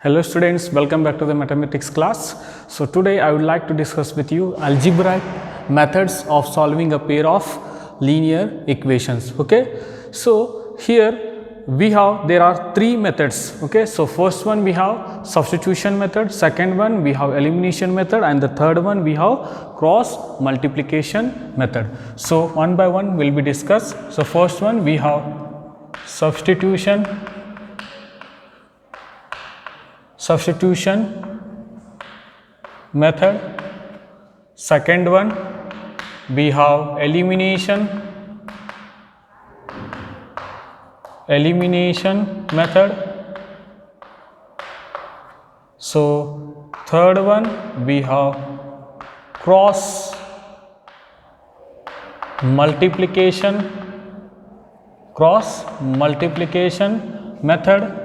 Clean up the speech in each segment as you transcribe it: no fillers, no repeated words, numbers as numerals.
Hello students, welcome back to the mathematics class. So today I would like to discuss with you algebraic methods of solving a pair of linear equations. Okay, so here there are three methods. Okay, so first one we have substitution method, second one we have elimination method, and the third one we have cross multiplication method. So one by one will be discussed. So first one we have substitution method, second one we have elimination method, so third one we have cross multiplication method.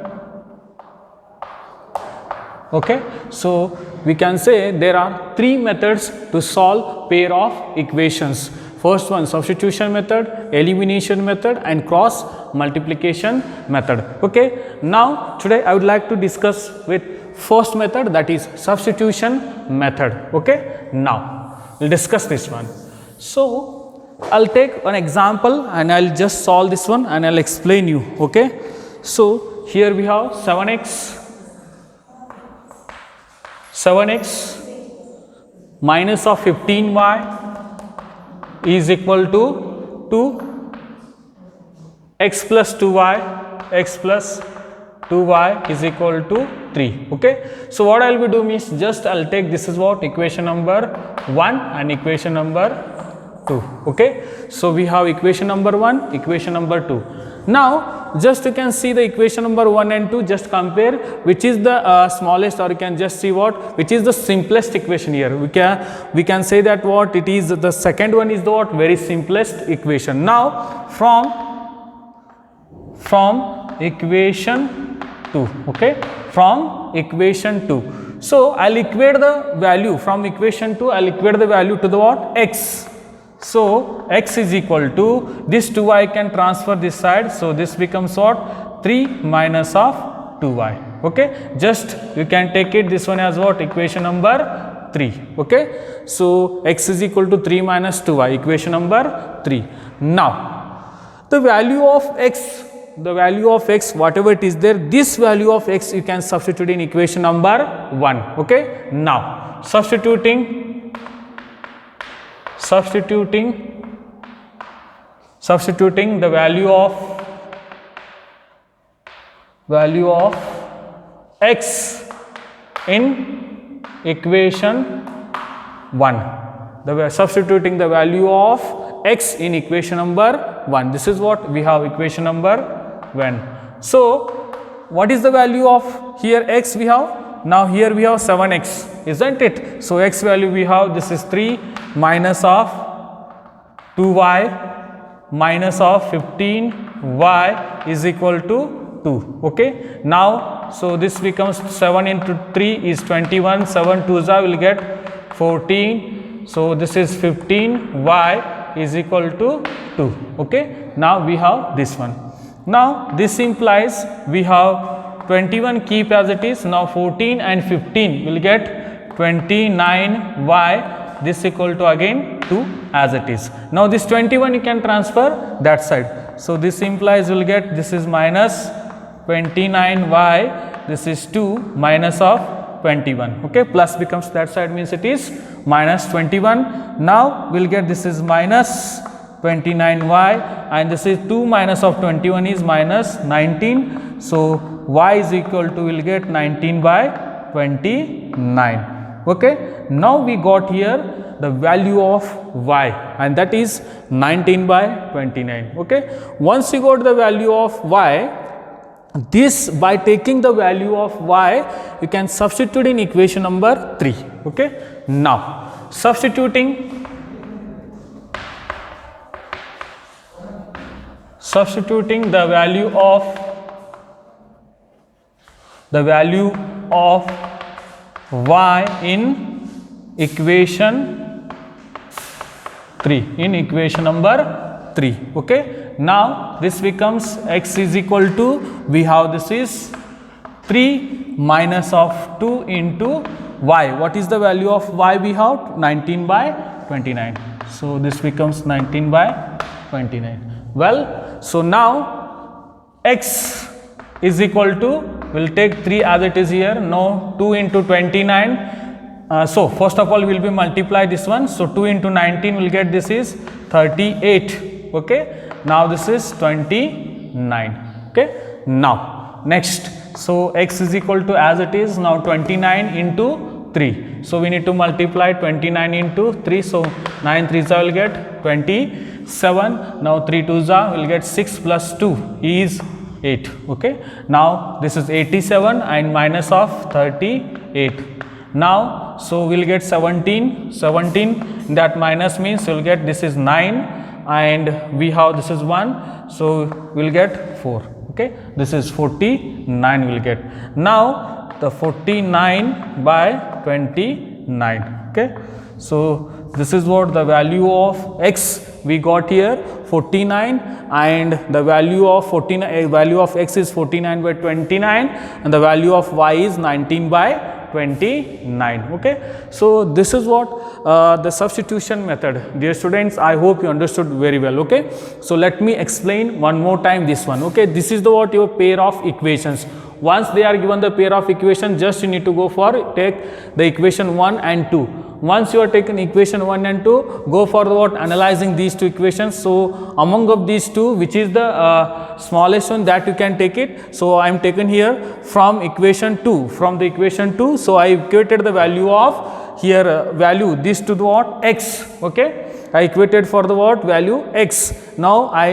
Okay, so we can say there are three methods to solve pair of equations. First one substitution method, elimination method, and cross multiplication method. Okay, now today I would like to discuss with first method, that is substitution method. Okay, now we'll discuss this one. So I'll take an example and I'll just solve this one and I'll explain you. Okay, so here we have 7x minus of 15y is equal to 2 x plus 2y is equal to 3. Okay, so what I'll be doing is just I'll take this is what equation number 1 and equation number 2. Okay, so we have equation number 1, equation number 2. Now just you can see the equation number 1 and 2, just compare which is the smallest, or you can just see which is the simplest equation here. We can say that what it is, the second one is the what very simplest equation. Now from equation 2, okay, from equation 2, so I'll equate the value from equation 2, I'll equate the value to the what, x. So x is equal to this 2y can transfer this side, so this becomes what, 3 minus of 2y. Okay, just you can take it this one as what, equation number 3. Okay, so x is equal to 3 minus 2y, equation number 3. Now the value of x whatever it is there, this value of x you can substitute in equation number 1. Okay, now substituting the value of x in equation 1, substituting the value of x in equation number 1. This is what we have, equation number 1. So what is the value of here x we have? Now here we have 7x, isn't it? So x value we have, this is 3 minus of 2y minus of 15y is equal to 2. Okay, now so this becomes 7 into 3 is 21, 7 2s will get 14, so this is 15y is equal to 2. Okay, now we have this one. Now this implies we have 21 keep as it is, now 14 and 15 will get 29y, this equal to again 2 as it is. Now this 21 you can transfer that side, so this implies will get, this is minus 29y, this is 2 minus of 21. Okay, plus becomes that side, means it is minus 21. Now we'll get, this is minus 29y and this is 2 minus of 21 is minus 19, so y is equal to, will get 19 by 29. Okay, now we got here the value of y, and that is 19 by 29. Okay, once you got the value of y, this by taking the value of y you can substitute in equation number 3. Okay, now substituting the value of y in equation 3, in equation number 3. Okay, now this becomes x is equal to, we have this is 3 minus of 2 into y. What is the value of y we have? 19 by 29. So this becomes 19 by 29. Well, so now x is equal to, we'll take 3 as it is here. Now 2 into 29. So first of all we will be multiply this one. So 2 into 19 will get, this is 38. Okay. Now this is 29. Okay. Now next. So x is equal to, as it is now, 29 into 3. So we need to multiply 29 into 3. So 9 3s will get 27. Now 3 2s will get 6 plus 2 is 8. Okay. Now this is 87 and minus of 38. Now so we'll get 17. That minus means you'll get, this is 9 and we have, this is 1. So we'll get 4. Okay. This is 49 will get. Now the 49 by 29. Okay. So this is what the value of x we got here, 49, and the value of 49, value of x is 49 by 29 and the value of y is 19 by 29. Okay. So this is what the substitution method. Dear students, I hope you understood very well. Okay. So let me explain one more time this one. Okay. This is the what your pair of equations. Once they are given the pair of equation, just you need to go for, take the equation 1 and 2. Once you are taken equation 1 and 2, go for the what, analyzing these two equations. So among of these two, which is the smallest one that you can take it. So I am taken here from equation 2, from the equation 2. So I equated the value of here value this to the what, x. Okay. I equated for the what, value x. Now I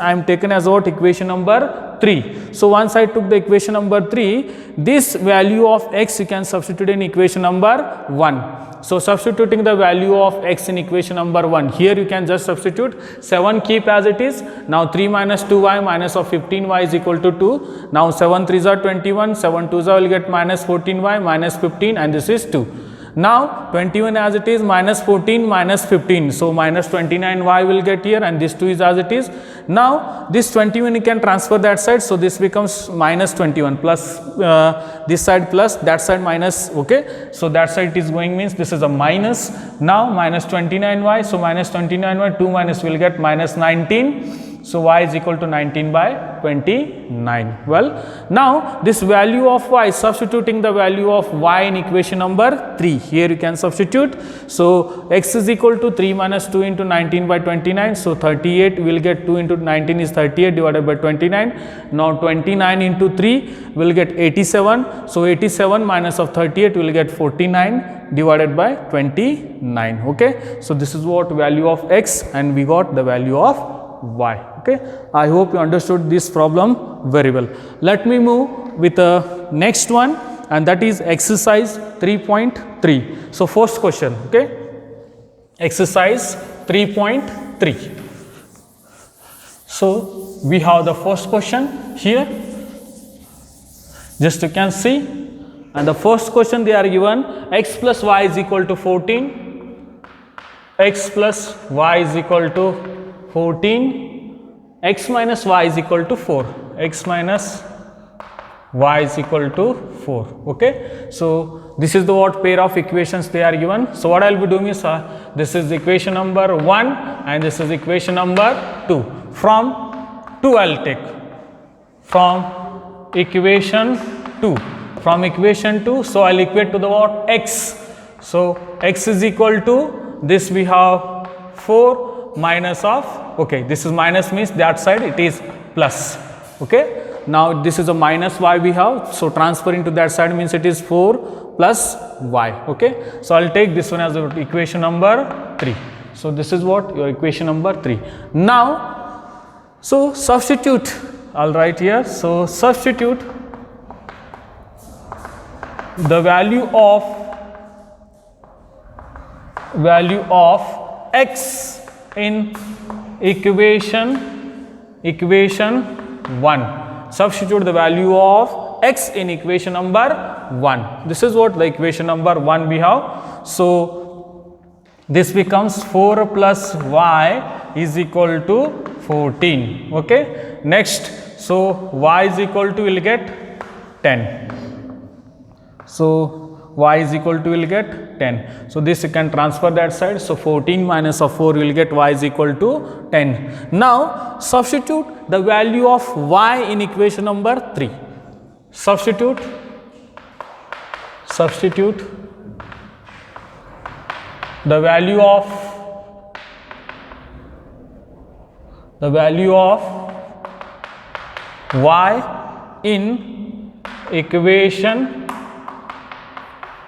am taken as what, equation number 3. So once I took the equation number 3, this value of x you can substitute in equation number 1. So substituting the value of x in equation number 1, here you can just substitute 7, keep as it is. Now 3 minus 2y minus of 15y is equal to 2. Now 7 3s are 21, 7 2s will get minus 14y minus 15 and this is 2. Now 21 as it is, minus 14 minus 15. So minus 29y will get here and this 2 is as it is. Now this 21 you can transfer that side. So this becomes minus 21 plus this side plus that side minus. Okay. So that side is going means this is a minus. Now minus 29y. So minus 29y, 2 minus will get minus 19. So y is equal to 19 by 29. Well, now this value of y, substituting the value of y in equation number 3. Here you can substitute. So x is equal to 3 minus 2 into 19 by 29. So 38 will get 2 into 19 is 38 divided by 29. Now 29 into 3 will get 87. So 87 minus of 38 will get 49 divided by 29. Okay. So this is what value of x and we got the value of y. Okay. I hope you understood this problem very well. Let me move with the next one, and that is exercise 3.3. So first question. Okay. Exercise 3.3. So we have the first question here. Just you can see, and the first question they are given, x plus y is equal to 14. X plus y is equal to 14, x minus y is equal to 4, x minus y is equal to 4. Okay. So this is the what pair of equations they are given. So what I will be doing is this is equation number 1 and this is equation number 2. From 2 I will take, from equation 2, from equation 2. So I will equate to the what, x. So x is equal to, this we have 4 minus of, okay, this is minus means that side it is plus. Okay. Now this is a minus y we have, so transferring to that side means it is 4 plus y. Okay. So I'll take this one as the equation number 3. So this is what your equation number 3. Now so substitute, I'll write here. So substitute the value of x in equation 1. Substitute the value of x in equation number 1. This is what the equation number 1 we have. So this becomes 4 plus y is equal to 14. Okay. Next, so y is equal to, we'll get 10. So y is equal to, will get 10. So this you can transfer that side. So 14 minus of 4 will get y is equal to 10. Now substitute the value of y in equation number 3. Substitute the value of y in equation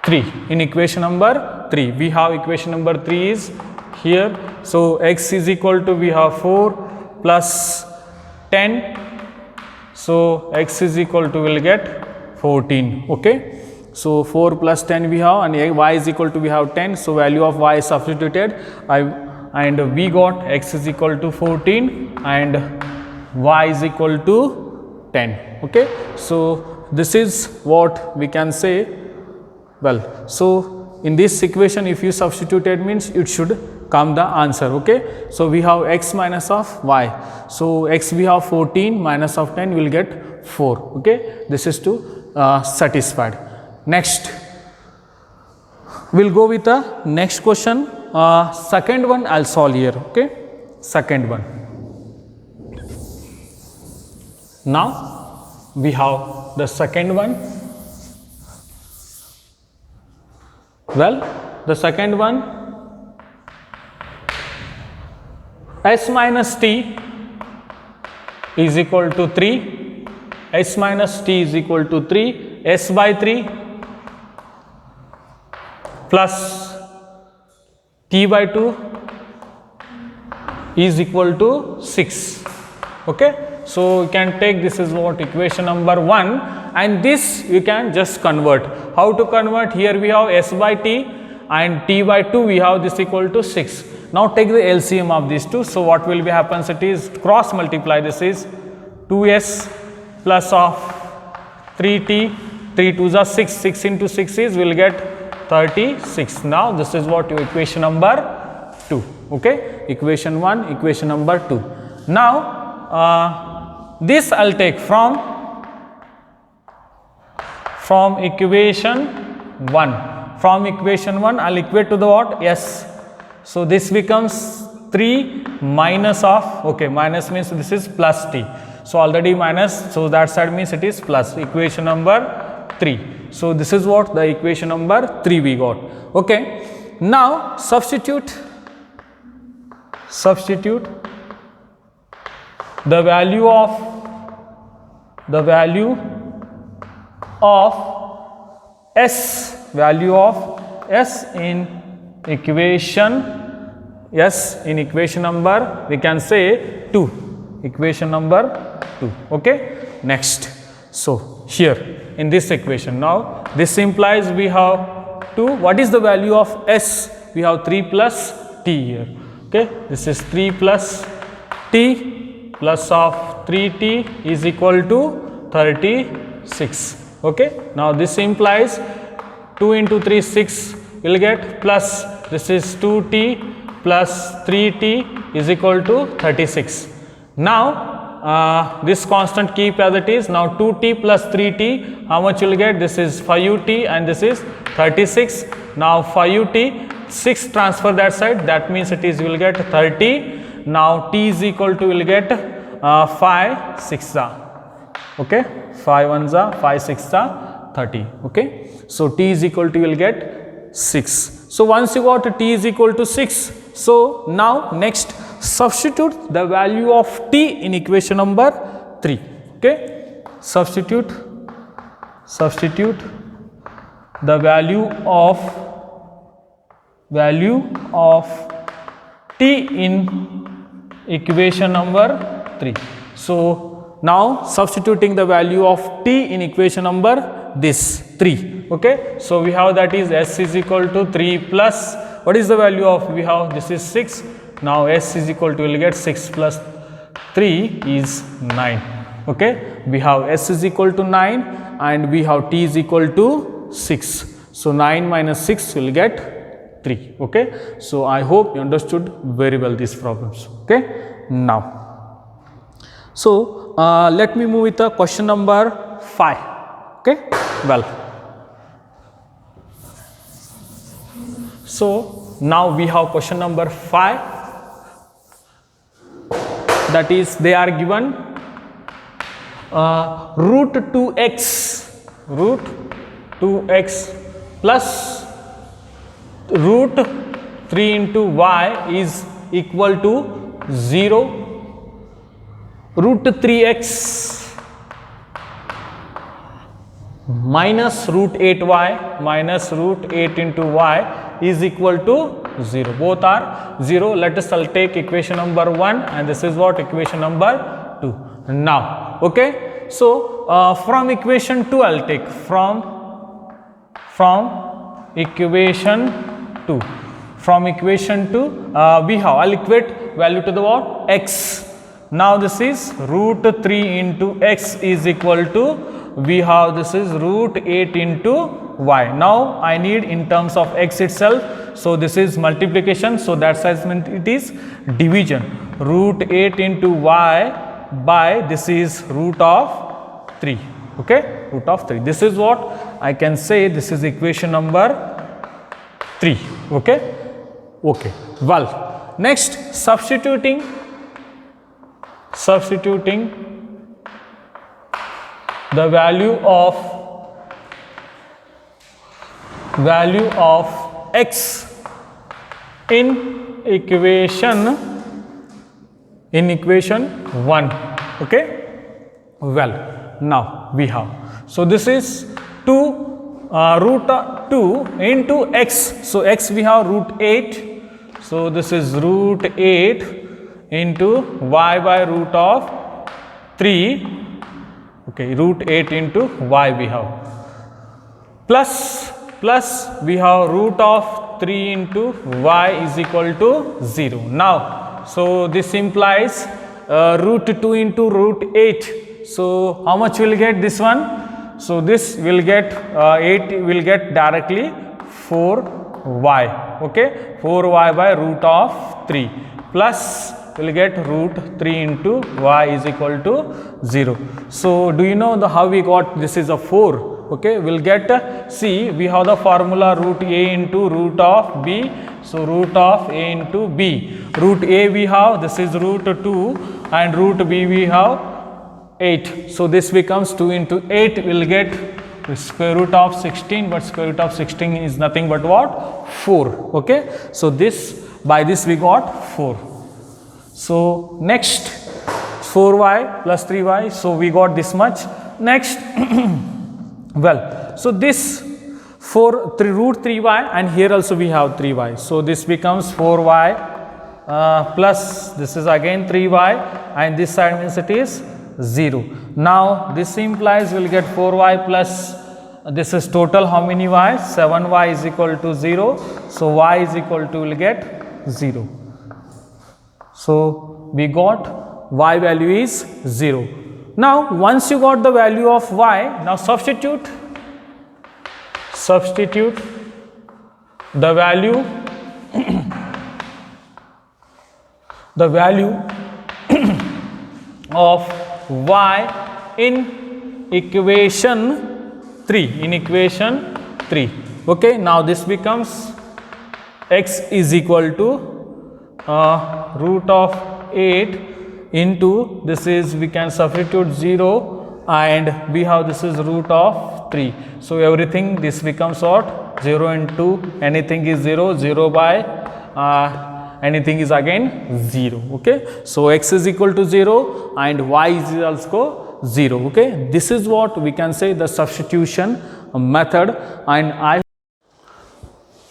3. In equation number 3, we have equation number 3 is here. So x is equal to, we have 4 plus 10. So x is equal to, will get 14. Okay. So 4 plus 10 we have, and y is equal to, we have 10. So value of y is substituted, and we got x is equal to 14 and y is equal to 10. Okay. So this is what we can say. Well, so in this equation, if you substituted, means it should come the answer. Okay. So we have x minus of y. So x we have 14 minus of 10 will get 4. Okay. This is to satisfied. Next, we'll go with the next question. Second one I'll solve here. Okay. Second one. Now we have the second one. Well, the second one, s minus t is equal to 3, s minus t is equal to 3, s by 3 plus t by 2 is equal to 6. Okay. So you can take, this is what equation number 1, and this you can just convert. How to convert? Here we have s by t and t by 2, we have this equal to 6. Now take the LCM of these two. So what will be happens, it is cross multiply, this is 2s plus of 3t, 3 2s are 6, 6 into 6 is, will get 36. Now this is what your equation number 2. Okay. Equation 1, equation number 2. Now this I'll take from equation 1. From equation 1 I'll equate to the what? S. So this becomes 3 minus of, okay, minus means this is plus t. So already minus, so that side means it is plus, equation number 3. So this is what the equation number 3 we got. Okay. Now substitute the value of s in equation number, we can say 2, equation number 2. Okay. Next, so here in this equation, now this implies we have 2. What is the value of s? We have 3 plus t here. Okay. This is 3 plus t plus of 3t is equal to 36. Okay. Now this implies 2 into 3 6 will get, plus this is 2t plus 3t is equal to 36. Now this constant keep as it is. Now 2t plus 3t, how much you will get? This is 5t and this is 36. Now 5t, 6 transfer that side, that means it is, you will get 30. Now t is equal to, will get 5 6 okay, 5 1s are 5 6 are 30. Okay. So t is equal to, you will get 6. So once you got t is equal to 6, so now next substitute the value of t in equation number 3. Okay. Substitute the value of t in equation number 3. So now substituting the value of t in equation number this 3. Okay. So we have that is s is equal to 3 plus, what is the value of, we have this is 6. Now s is equal to, will get 6 plus 3 is 9. Okay. We have s is equal to 9 and we have t is equal to 6. So 9 minus 6 will get 3. Okay. So I hope you understood very well these problems. Okay. Now, so let me move with the question number 5. Okay, well, so now we have question number 5, that is they are given root 2x plus root 3 into y is equal to 0. Root 3x minus root 8y minus root 8 into y is equal to 0. Both are 0. Let us take equation number 1 and this is what equation number 2. Now, okay. So, from equation 2 I will take from equation 2. From equation 2 we have, I will equate value to the what? X. Now, this is root 3 into x is equal to, we have this is root 8 into y. Now, I need in terms of x itself. So, this is multiplication. So, that size means it is division. Root 8 into y by this is root of 3. Okay, root of 3. This is what I can say. This is equation number 3. Okay. Okay. Well, next substituting the value of x in equation 1. Okay. Well, now we have, so this is 2 root 2 into x. So x we have root 8. So this is root 8 into y by root of 3. Okay, root 8 into y we have, plus we have root of 3 into y is equal to 0. Now, so this implies root 2 into root 8. So how much will get this one? So this will get 8 will get directly 4y. Okay, 4y by root of 3 plus will get root 3 into y is equal to 0. So, do you know the how we got this is a 4? Okay, we will get, see we have the formula root a into root of b. So, root of a into b. Root a we have, this is root 2 and root b we have 8. So, this becomes 2 into 8 will get square root of 16, but square root of 16 is nothing but what? 4. Okay. So, this by this we got 4. So, next 4y plus 3y. So, we got this much. Next, well, so this root 3y and here also we have 3y. So, this becomes 4y plus this is again 3y and this side means it is 0. Now, this implies we will get 4y plus this is total how many y? 7y is equal to 0. So, y is equal to will get 0. So, we got y value is 0. Now, once you got the value of y, now substitute the value of y in equation 3. Okay, now this becomes x is equal to root of 8 into this is we can substitute 0 and we have this is root of 3. So, everything this becomes what? 0 into anything is 0, 0 by anything is again 0. Okay. So, x is equal to 0 and y is also 0. Okay. This is what we can say the substitution method. And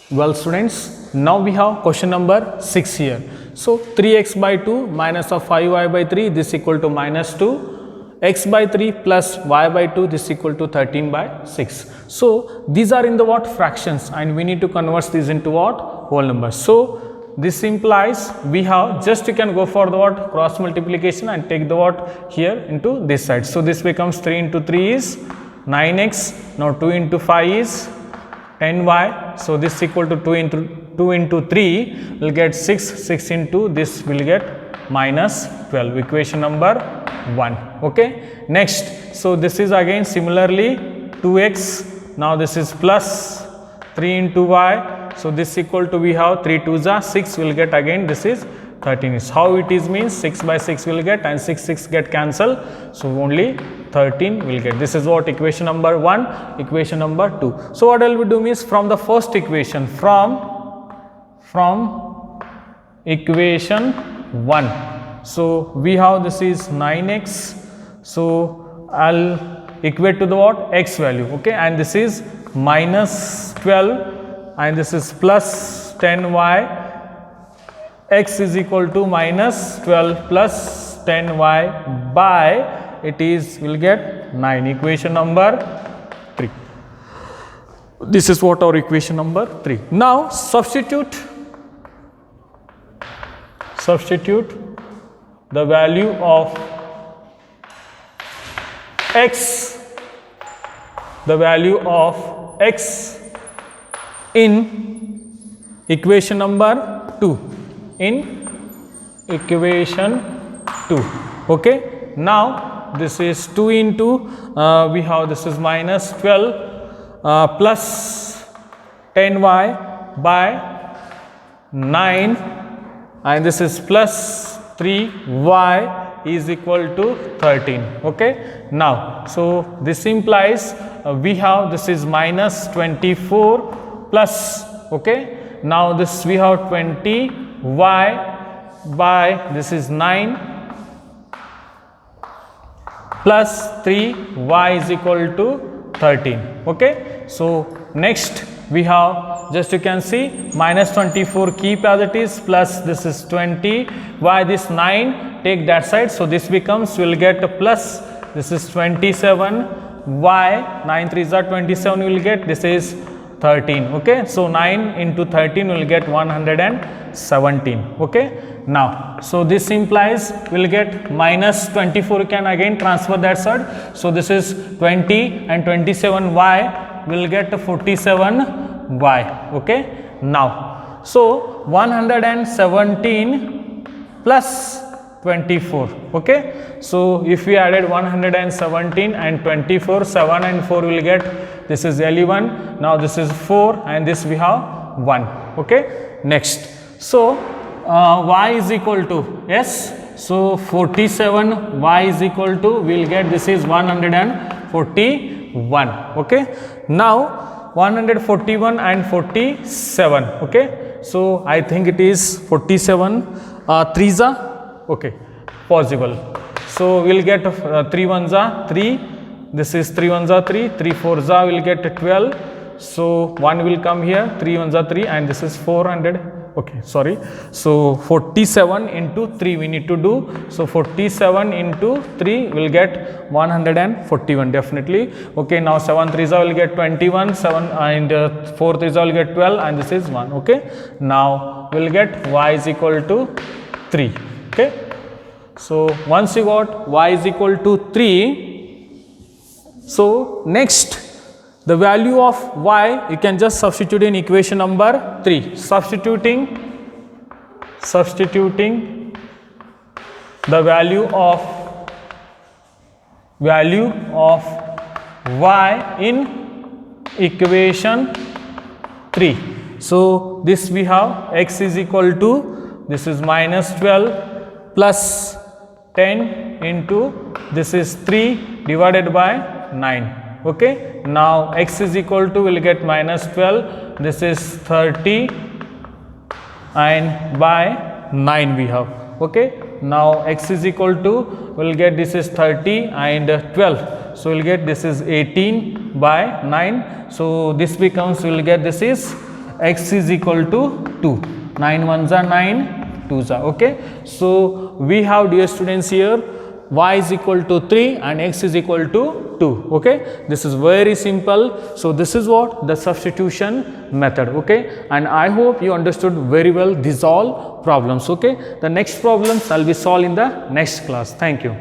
well students, now we have question number 6 here. So, 3x by 2 minus of 5y by 3 this equal to minus 2, x by 3 plus y by 2 this equal to 13 by 6. So, these are in the what? Fractions, and we need to convert these into what? Whole numbers. So, this implies we have just you can go for the what? Cross multiplication and take the what here into this side. So, this becomes 3 into 3 is 9x, now 2 into 5 is 10y. So, this equal to 2 into 3 will get 6 into this will get minus 12, equation number 1. Okay. Next, so this is again similarly 2x. Now this is plus 3 into y. So this equal to, we have 3 2s are 6, will get again this is 13. Is how it is, means 6 by 6 will get, and 6 get cancelled. So only 13 will get. This is what equation number 1, equation number 2. So what I will do means, from the first equation, from equation 1. So we have this is 9x. So I'll equate to the what, x value, okay, and this is minus 12 and this is plus 10y. X is equal to minus 12 plus 10y by, it is, will get 9, equation number 3. This is what our equation number 3. Now substitute the value of x, in equation number 2, in equation 2, okay. Now this is 2 into, we have this is minus 12 plus 10y by 9, and this is plus 3y is equal to 13, okay. Now so this implies we have this is minus 24 plus, okay. Now this we have 20y by this is 9 plus 3y is equal to 13, okay. So next we have, just you can see, minus 24 keep as it is, plus this is 20 y, this 9 take that side, so this becomes, will get a plus, this is 27 y, 9 3s are 27, will get, this is 13, okay. So 9 into 13 will get 117, okay. Now so this implies we'll get minus 24, you can again transfer that side, so this is 20 and 27y will get 47y, okay. Now so 117 plus 24, okay. So if we added 117 and 24, 7 and 4 will get, this is 11, now this is 4 and this we have 1, okay. Next, so y is equal to, yes, so 47 y is equal to, we will get this is 141, okay. Now 141 and 47, okay. So I think it is 47 3s are, okay, possible. So we will get 3 1s are 3, this is 3 1s are 3, 3 4s are, we will get 12. So 1 will come here, 3 1s are 3 and this is 400, okay, sorry. So 47 into 3 we need to do. So 47 into 3 will get 141 definitely, okay. Now 7 3s will get 21, 7 and 4 3s will get 12 and this is 1, okay. Now we will get y is equal to 3, okay. So once you got y is equal to 3, so next the value of y you can just substitute in equation number 3. Substituting the value of y in equation 3. So this we have x is equal to, this is minus 12 plus 10 into this is 3 divided by 9, okay. Now x is equal to, will get minus 12, this is 30 and by 9 we have, okay. Now x is equal to, will get this is 30 and 12, so we'll get this is 18 by 9. So this becomes, we'll get this is x is equal to 2, 9 1s are 9, 2s are, okay. So we have, dear students, here y is equal to 3 and x is equal to 2, okay. This is very simple. So this is what the substitution method, okay, and I hope you understood very well these all problems, okay. The next problems I'll be solving in the next class. Thank you.